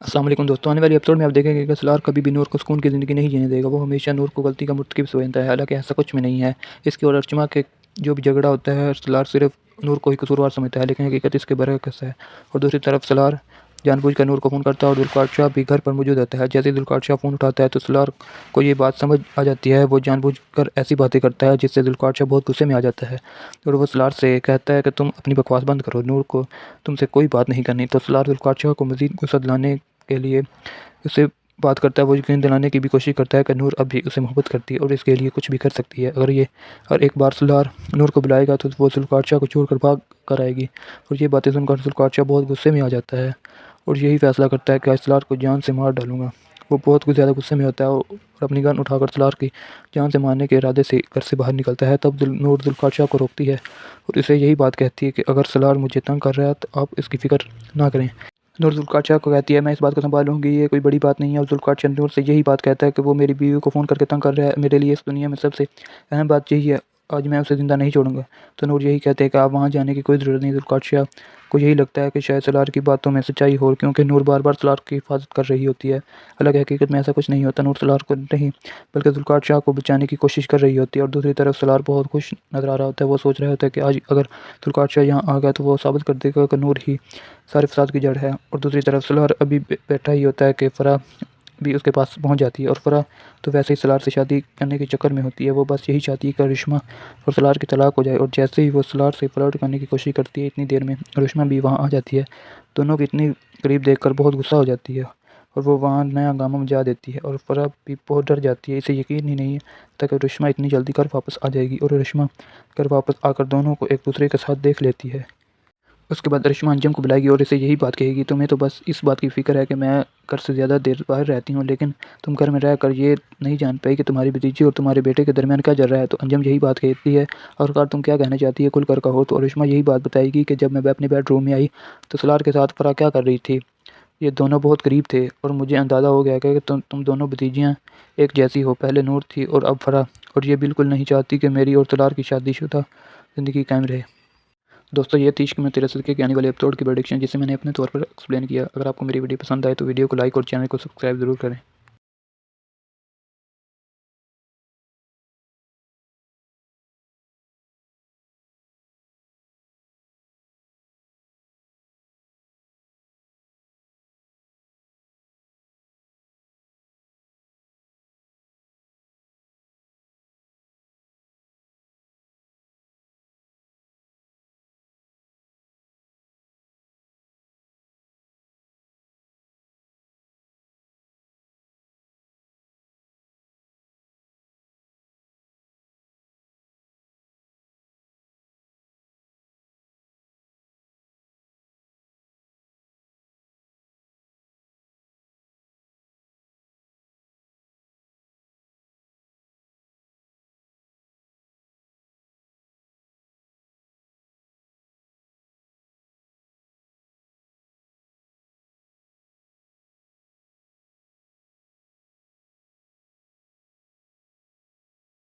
السلام علیکم دوستوں، آنے والی ایپیسوڈ میں آپ دیکھیں گے کہ سلار کبھی بھی نور کو سکون کی زندگی نہیں جینے دے گا۔ وہ ہمیشہ نور کو غلطی کا مرتکب سمجھتا ہے، حالانکہ ایسا کچھ میں نہیں ہے۔ اس کی اور ارچما کے جو بھی جھگڑا ہوتا ہے، سلار صرف نور کو ہی قصوروار سمجھتا ہے، لیکن حقیقت اس کے برعکس ہے۔ اور دوسری طرف سلار جان بوجھ کر نور کو فون کرتا ہے اور ذوالفقار شاہ بھی گھر پر موجود ہوتا ہے۔ جیسے ہی ذوالفقار شاہ فون اٹھاتا ہے تو سلار کو یہ بات سمجھ آ جاتی ہے۔ وہ جان بوجھ کر ایسی باتیں کرتا ہے جس سے ذوالفقار شاہ بہت غصے میں آ جاتا ہے اور وہ سلار سے کہتا ہے کہ تم اپنی بکواس بند کرو، نور کو تم سے کوئی بات نہیں کرنی۔ تو سلار ذوالفقار شاہ کو مزید غصہ دلانے کے لیے اسے بات کرتا ہے، وہ یقین دلانے کی بھی کوشش کرتا ہے کہ نور اب بھی اسے محبت کرتی ہے اور اس کے لیے کچھ بھی کر سکتی ہے۔ اگر ایک بار سلار نور کو بلائے گا تو وہ ذوالفقار شاہ کو چھوڑ کر بھاگ کر آئے گی۔ اور یہ باتیں سن کر ذوالفقار شاہ بہت غصے میں آ جاتا ہے اور یہی فیصلہ کرتا ہے کہ آج سلار کو جان سے مار ڈالوں گا۔ وہ بہت زیادہ غصے میں ہوتا ہے اور اپنی گن اٹھا کر سلار کی جان سے مارنے کے ارادے سے گھر سے باہر نکلتا ہے۔ تب نور ذوالفقار شاہ کو روکتی ہے اور اسے یہی بات کہتی ہے کہ اگر سلار مجھے تنگ کر رہا ہے تو آپ اس کی فکر نہ کریں۔ نور ذوالفقار شاہ کو کہتی ہے میں اس بات کو سنبھالوں گی، یہ کوئی بڑی بات نہیں ہے۔ اور ذوالفقار شاہ نور سے یہی بات کہتا ہے کہ وہ میری بیوی کو فون کر کے تنگ کر رہا ہے، میرے لیے اس دنیا میں سب سے اہم بات یہی ہے، آج میں اسے زندہ نہیں چھوڑوں گا۔ تو نور یہی کہتے ہیں کہ آپ وہاں جانے کی کوئی ضرورت نہیں۔ ذوالفقار شاہ کو یہی لگتا ہے کہ شاید سلار کی باتوں میں سچائی ہو، کیونکہ نور بار بار سلار کی حفاظت کر رہی ہوتی ہے، حالانکہ حقیقت میں ایسا کچھ نہیں ہوتا۔ نور سلار کو نہیں بلکہ ذوالفقار شاہ کو بچانے کی کوشش کر رہی ہوتی ہے۔ اور دوسری طرف سلار بہت خوش نظر آ رہا ہوتا ہے، وہ سوچ رہا ہوتا ہے کہ آج اگر ذوالفقار شاہ یہاں آ گیا تو وہ ثابت کر دے گا کہ نور ہی سارے فساد کی جڑ ہے۔ اور دوسری طرف سلار ابھی بیٹھا ہی ہوتا ہے کہ فرح بھی اس کے پاس پہنچ جاتی ہے اور فرح تو ویسے ہی سلار سے شادی کرنے کے چکر میں ہوتی ہے، وہ بس یہی چاہتی ہے کہ رشما اور سلار کی طلاق ہو جائے۔ اور جیسے ہی وہ سلار سے فلرٹ کرنے کی کوشش کرتی ہے، اتنی دیر میں رشما بھی وہاں آ جاتی ہے۔ دونوں کو اتنی قریب دیکھ کر بہت غصہ ہو جاتی ہے اور وہ وہاں نیا ہنگامہ مچا دیتی ہے اور فرح بھی بہت ڈر جاتی ہے۔ اسے یقین ہی نہیں تھا کہ رشما اتنی جلدی گھر واپس آ جائے گی اور رشما گھر واپس آ کر دونوں کو ایک دوسرے کے ساتھ دیکھ لیتی ہے۔ اس کے بعد رشما انجم کو بلائے گی اور اسے یہی بات کہے گی تمہیں تو بس اس بات کی فکر ہے کہ میں گھر سے زیادہ دیر باہر رہتی ہوں، لیکن تم گھر میں رہ کر یہ نہیں جان پائی کہ تمہاری بھتیجی اور تمہارے بیٹے کے درمیان کیا چل رہا ہے۔ تو انجم یہی بات کہتی ہے اور تم کیا کہنا چاہتی ہے کھل کر کہو۔ تو رشما یہی بات بتائے گی کہ جب میں اپنے بیڈ روم میں آئی تو سلار کے ساتھ فرح کیا کر رہی تھی، یہ دونوں بہت قریب تھے اور مجھے اندازہ ہو گیا کہ تم دونوں بھتیجیاں ایک جیسی ہو، پہلے نور تھی اور اب فرح، اور یہ بالکل نہیں چاہتی کہ میری اور سلار کی شادی شدہ زندگی قائم رہے۔ دوستو یہ تھی عشق میں تیرے صدقے کے آنے والے ایپیسوڈ کی پریڈکشن، جسے میں نے اپنے طور پر ایکسپلین کیا۔ اگر آپ کو میری ویڈیو پسند آئے تو ویڈیو کو لائک اور چینل کو سبسکرائب ضرور کریں۔